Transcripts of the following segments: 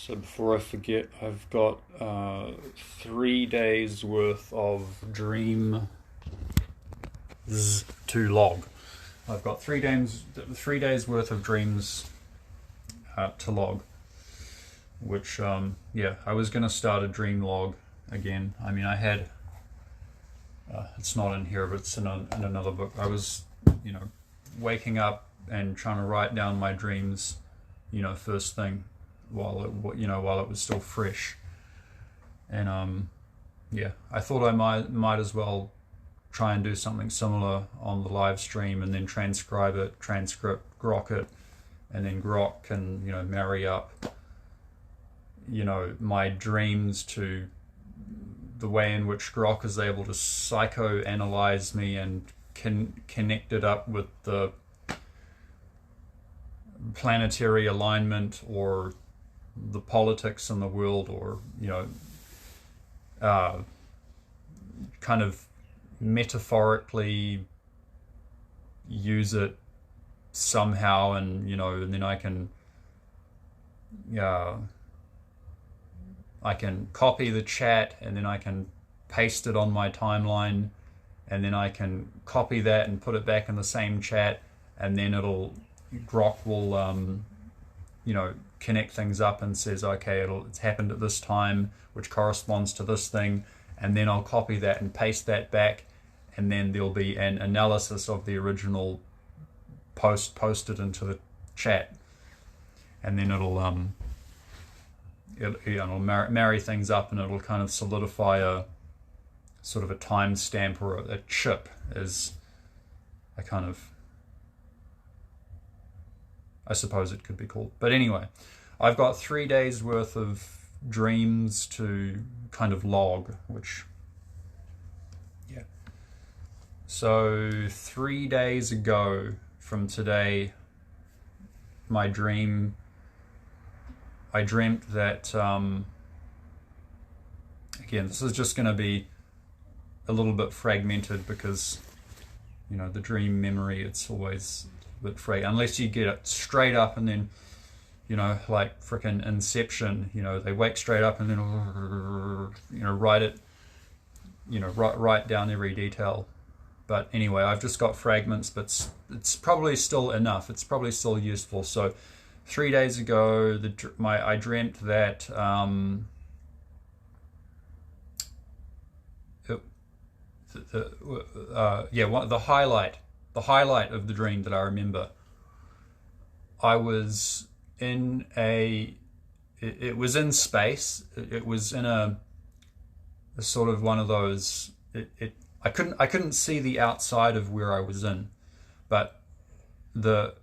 So before I forget, I've got 3 days worth of dreams to log. I've got 3 days worth of dreams to log, which yeah, I was gonna start a dream log again. I mean, I had it's not in here, but it's in another book. I was, waking up and trying to write down my dreams, first thing while it was still fresh. And yeah, I thought I might as well try and do something similar on the live stream, and then transcript grok it, and then grok can marry up my dreams to the way in which grok is able to psychoanalyze me and connect it up with the planetary alignment or the politics in the world, or kind of metaphorically use it somehow, and and then I can copy the chat, and then I can paste it on my timeline, and then I can copy that and put it back in the same chat, and then grok will connect things up and says, okay, it's happened at this time, which corresponds to this thing, and then I'll copy that and paste that back, and then there'll be an analysis of the original post posted into the chat, and then it'll marry things up, and it'll kind of solidify a sort of a timestamp, or a chip, as a kind of, I suppose it could be called. But anyway, I've got 3 days worth of dreams to kind of log, which, yeah. So 3 days ago from today, I dreamt that, again, this is just going to be a little bit fragmented, because the dream memory, it's always a bit unless you get it straight up, and then like frickin' Inception, they wake straight up and then write it, write down every detail. But anyway, I've just got fragments, but it's probably still enough, it's probably still useful. So 3 days ago, I dreamt that the highlight of the dream that I remember, I was in it was in space. It was in a sort of one of those, I couldn't see the outside of where I was in, but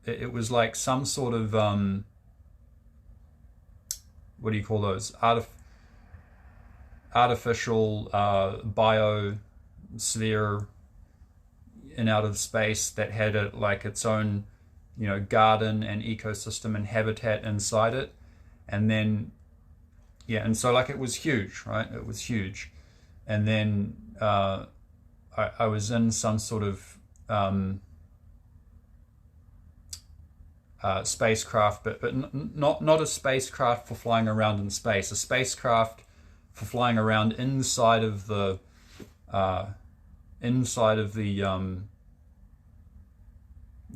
it was like some sort of what do you call those, artificial biosphere in out of space, that had its own garden and ecosystem and habitat inside it. And then and so it was huge, right? It was huge. And then I was in some sort of spacecraft, but not a spacecraft for flying around in space, a spacecraft for flying around inside of the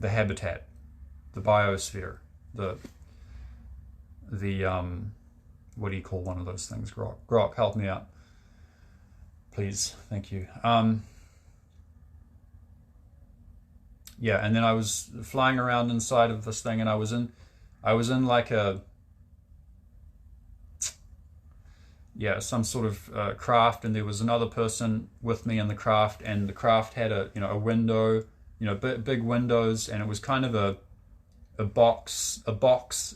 habitat, the biosphere, the what do you call one of those things? Grok, help me out, please. Thank you. Yeah, and then I was flying around inside of this thing, and I was in like some sort of craft, and there was another person with me in the craft, and the craft had a window, big windows, and it was kind of a box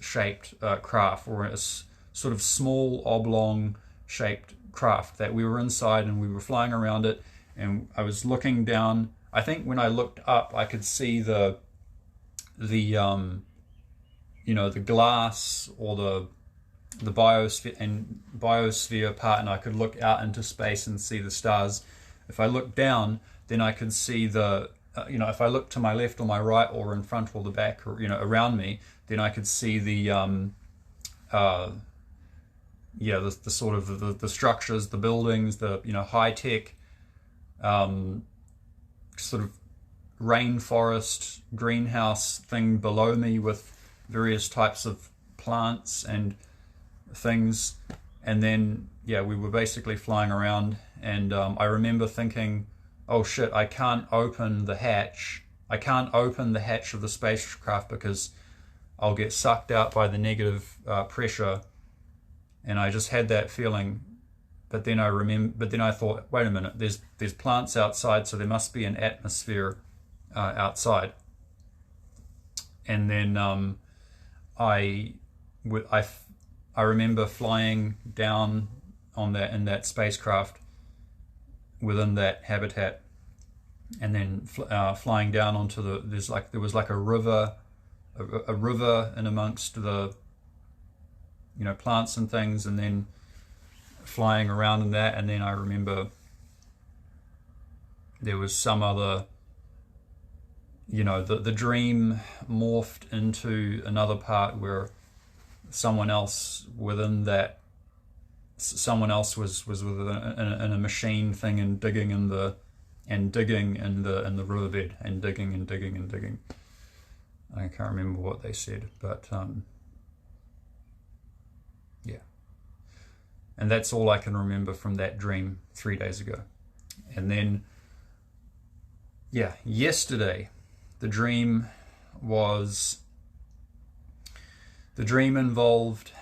shaped craft, or a sort of small oblong shaped craft that we were inside, and we were flying around it. And I was looking down. I think when I looked up, I could see the glass, or the biosphere part, and I could look out into space and see the stars. If I looked down, then I could see if I looked to my left or my right, or in front or the back, or around me, then I could see the yeah, the sort of the structures, the buildings, the high tech sort of rainforest greenhouse thing below me with various types of plants and things. And then yeah, we were basically flying around, and I remember thinking, oh shit, I can't open the hatch. I can't open the hatch of the spacecraft because I'll get sucked out by the negative pressure. And I just had that feeling. But then I thought, wait a minute, there's plants outside, so there must be an atmosphere outside. And then I remember flying down in that spacecraft within that habitat, and then flying down onto there was like a river in amongst the plants and things, and then flying around in that. And then I remember there was some other, the dream morphed into another part where someone else was within a machine thing and digging in the riverbed and digging. I can't remember what they said, but yeah. And that's all I can remember from that dream 3 days ago. And then, yeah, yesterday, the dream involved,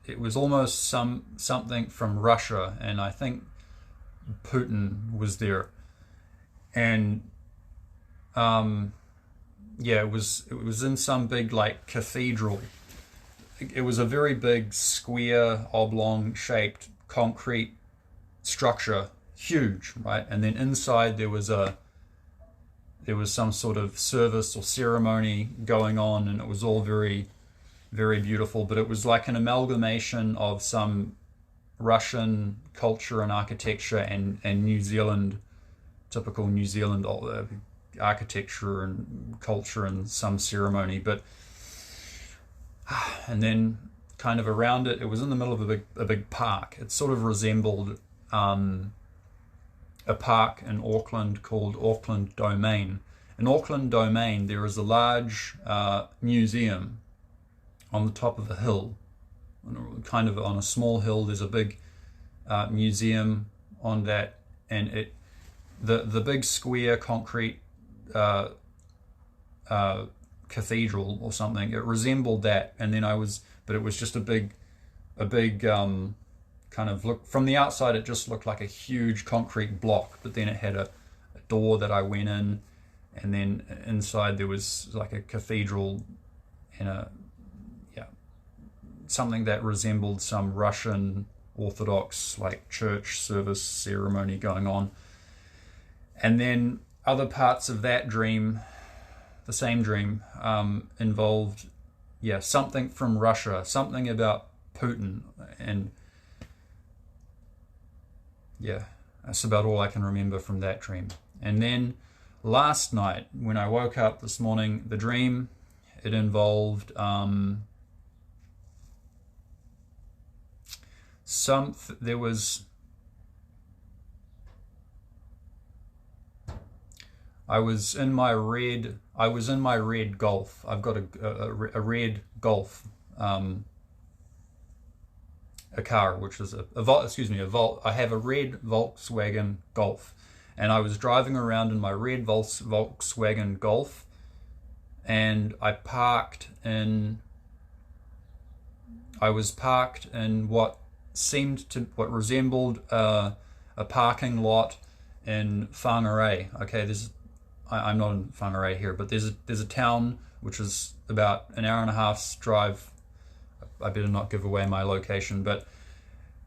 it was almost something from Russia, and I think Putin was there. And yeah, it was in some big like cathedral. It was a very big square, oblong shaped concrete structure, huge, right? And then inside there was some sort of service or ceremony going on, and it was all very, very beautiful. But it was like an amalgamation of some Russian culture and architecture and New Zealand, typical New Zealand architecture and culture and some ceremony. But and then kind of around it, it was in the middle of a big park. It sort of resembled a park in Auckland called Auckland Domain. In Auckland Domain, there is a large museum on the top of a hill, kind of on a small hill. There's a big museum on that, and the big square concrete cathedral or something. It resembled that, and then but it was just a big kind of look from the outside. It just looked like a huge concrete block, but then it had a door that I went in, and then inside there was like a cathedral and something that resembled some Russian Orthodox like church service ceremony going on. And then other parts of that dream, the same dream, involved something from Russia, something about Putin, and yeah, that's about all I can remember from that dream. And then last night, when I woke up this morning, the dream, it involved I was in my red Golf. I've got a red Golf, a car, which is I have a red Volkswagen Golf, and I was driving around in my red Volkswagen Golf, and I was parked in what resembled a parking lot in Whangarei. Okay, I'm not in Whangarei here, but there's a town which is about an hour and a half's drive. I better not give away my location, but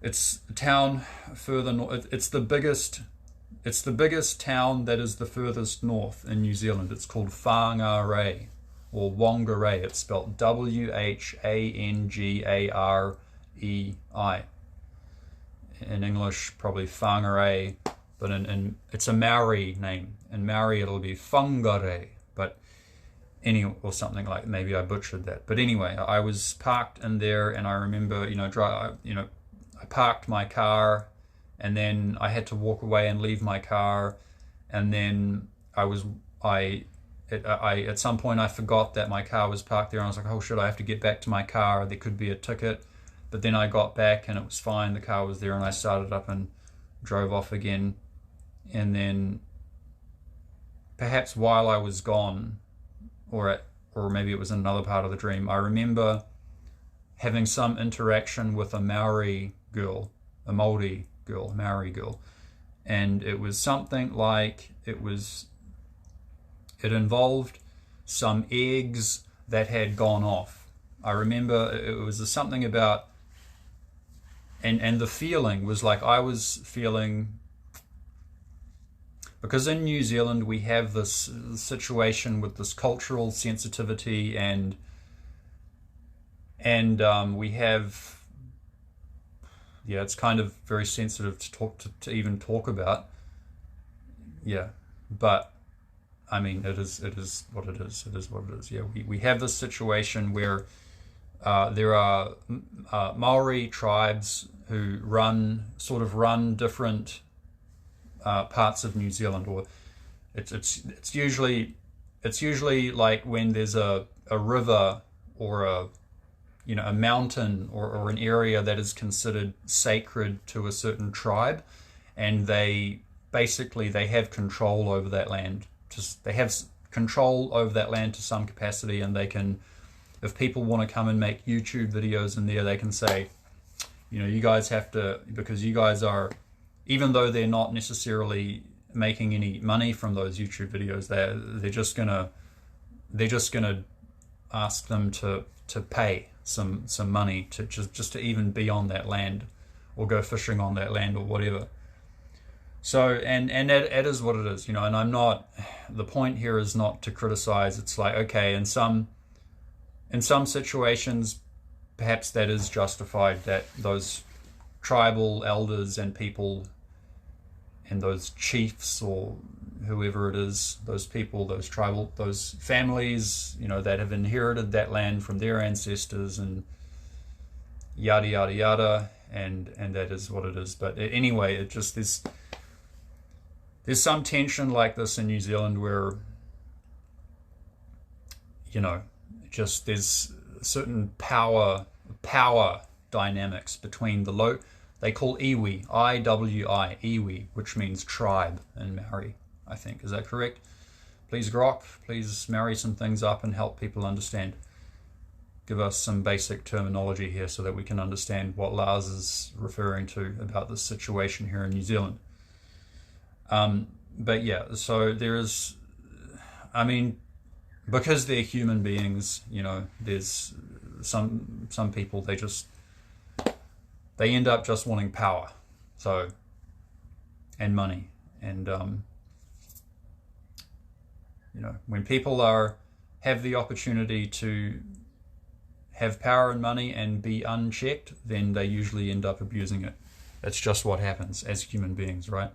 it's a town further north. It's the biggest town that is the furthest north in New Zealand. It's called Whangarei, or Whangarei. It's spelled Whangarei. In English, probably Whangarei, but it's a Maori name. In Maori, it'll be Whangarei. But or something like, maybe I butchered that. But anyway, I was parked in there, and I remember, I parked my car, and then I had to walk away and leave my car, and then I at some point I forgot that my car was parked there, and I was like, oh shit, I have to get back to my car. There could be a ticket. But then I got back and it was fine. The car was there, and I started up and drove off again. And then perhaps while I was gone, or maybe it was in another part of the dream, I remember having some interaction with a Maori girl, Maori girl, and it was something like it involved some eggs that had gone off. I remember it was something about, and the feeling was like I was feeling, because in New Zealand we have this situation with this cultural sensitivity, and we have, it's kind of very sensitive to even talk about. But I mean, it is what it is. It is what it is. We have this situation where there are Maori tribes who run different parts of New Zealand, or it's usually like when there's a river or a mountain or an area that is considered sacred to a certain tribe, and they have control over that land. They have control over that land to some capacity, and they can, if people want to come and make YouTube videos in there, they can say, you guys have to, because you guys are, even though they're not necessarily making any money from those YouTube videos, they're just gonna ask them to pay some money to just to even be on that land, or go fishing on that land, or whatever. So, and that is what it is, and I'm not, the point here is not to criticize. It's like, okay, in some situations, perhaps that is justified, that those tribal elders and people and those chiefs or whoever it is, those people, those families, that have inherited that land from their ancestors, and yada, yada, yada, and that is what it is. But anyway, it just, there's some tension like this in New Zealand where, just there's certain power dynamics between they call iwi, I-W-I, iwi, which means tribe in Maori, I think. Is that correct? Please, Grok, please marry some things up and help people understand. Give us some basic terminology here so that we can understand what Lars is referring to about this situation here in New Zealand. But yeah, so there is, I mean, because they're human beings, there's some people, they end up just wanting power, and money, and when people have the opportunity to have power and money and be unchecked, then they usually end up abusing it. That's just what happens as human beings, right?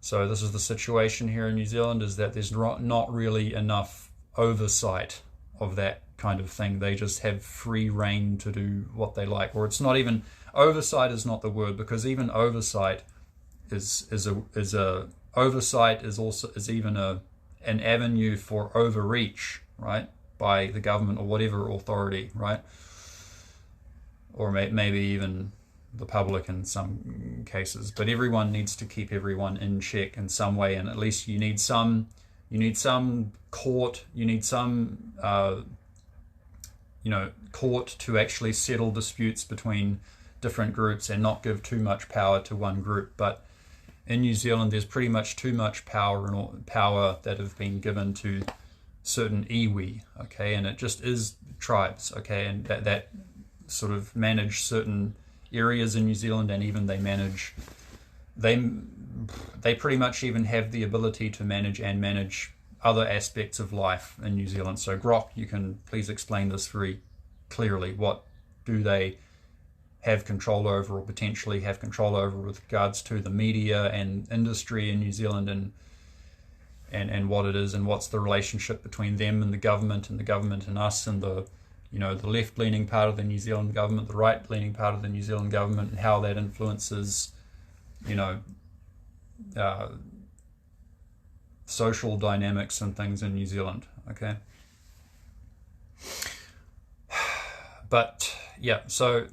So this is the situation here in New Zealand, is that there's not really enough oversight of that kind of thing. They just have free reign to do what they like. Or it's not even, oversight is not the word, because even oversight is even an avenue for overreach, right, by the government or whatever authority, right, or maybe even the public in some cases. But everyone needs to keep everyone in check in some way, and at least you need some court, you need some court to actually settle disputes between different groups and not give too much power to one group. But in New Zealand, there's pretty much too much power that have been given to certain iwi, okay, and it just is tribes, okay, and that sort of manage certain areas in New Zealand, and even they pretty much even have the ability to manage other aspects of life in New Zealand. So Grok, you can please explain this very clearly. What do they have control over, or potentially have control over, with regards to the media and industry in New Zealand, and and what it is, and what's the relationship between them and the government and us, and the the left-leaning part of the New Zealand government, the right-leaning part of the New Zealand government, and how that influences social dynamics and things in New Zealand. Okay. But yeah, so,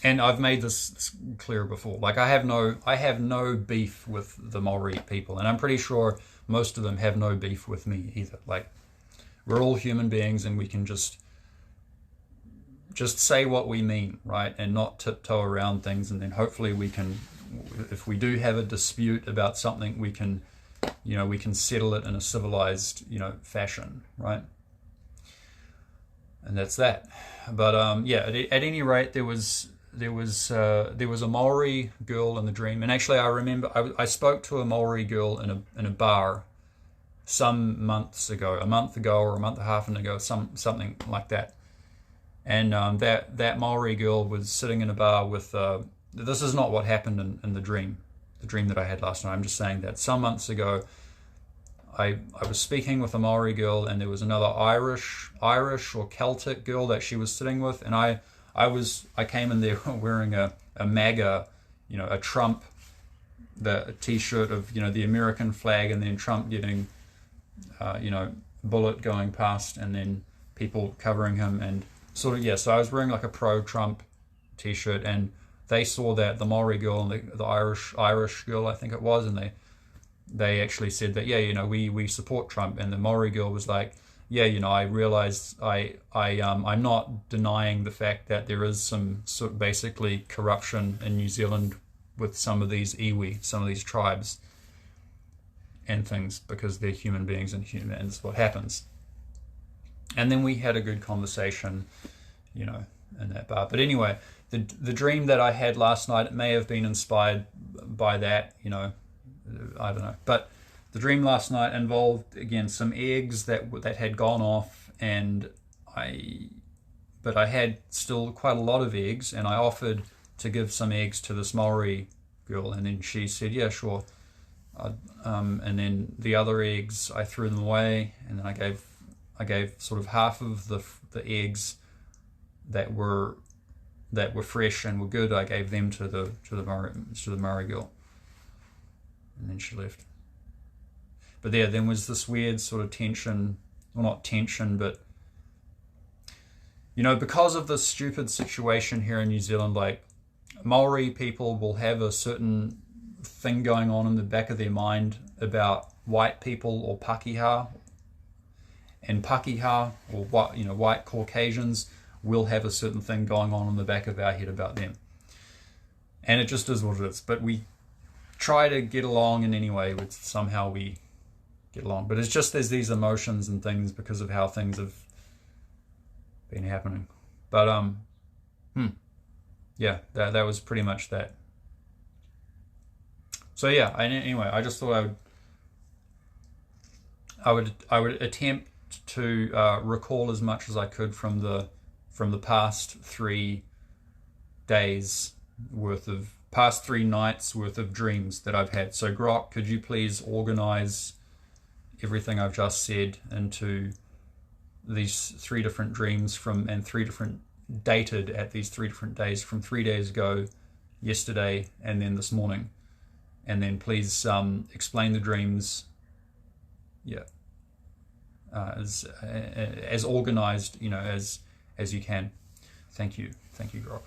and I've made this clear before. Like, I have no beef with the Maori people, and I'm pretty sure most of them have no beef with me either. Like, we're all human beings, and we can just say what we mean, right, and not tiptoe around things. And then hopefully we can, if we do have a dispute about something, we can settle it in a civilized fashion, right? And that's that. But yeah, at any rate, there was a Maori girl in the dream, and actually I remember I spoke to a Maori girl in a bar some months ago, a month ago or a month and a half ago, something like that. And that Maori girl was sitting in a bar with. This is not what happened in the dream that I had last night. I'm just saying that some months ago, I was speaking with a Maori girl, and there was another Irish or Celtic girl that she was sitting with, and I came in there wearing a MAGA, a Trump, a T-shirt of the American flag, and then Trump getting, bullet going past, and then people covering him, and sort of, yeah. So I was wearing like a pro-Trump T-shirt, and they saw that, the Maori girl and the Irish girl, I think it was, and they actually said that, yeah, we support Trump. And the Maori girl was like, yeah, I realized I'm not denying the fact that there is some sort of basically corruption in New Zealand with some of these iwi, some of these tribes and things, because they're human beings, and it's what happens. And then we had a good conversation, in that bar. But anyway, the dream that I had last night, it may have been inspired by that, I don't know. But the dream last night involved, again, some eggs that had gone off, and I had still quite a lot of eggs, and I offered to give some eggs to this Maori girl, and then she said, yeah, sure. And then the other eggs, I threw them away, and then I gave sort of half of the eggs that were fresh and were good. I gave them to the Maori girl, and then she left. But then was this weird sort of tension, well, not tension, but because of this stupid situation here in New Zealand, like, Maori people will have a certain thing going on in the back of their mind about white people or Pakeha, and Pakeha, or white Caucasians, will have a certain thing going on in the back of our head about them. And it just is what it is. But we try to get along in any way, with somehow we get along. But it's just there's these emotions and things because of how things have been happening. But yeah, that was pretty much that. So yeah, anyway, I just thought I would attempt to recall as much as I could from the past 3 days worth of, past 3 nights worth of dreams that I've had. So Grok, could you please organize everything I've just said into these 3 different dreams and 3 different, dated at these 3 different days, from 3 days ago, yesterday, and then this morning. And then please explain the dreams, yeah, as organized, as you can. Thank you, Grok.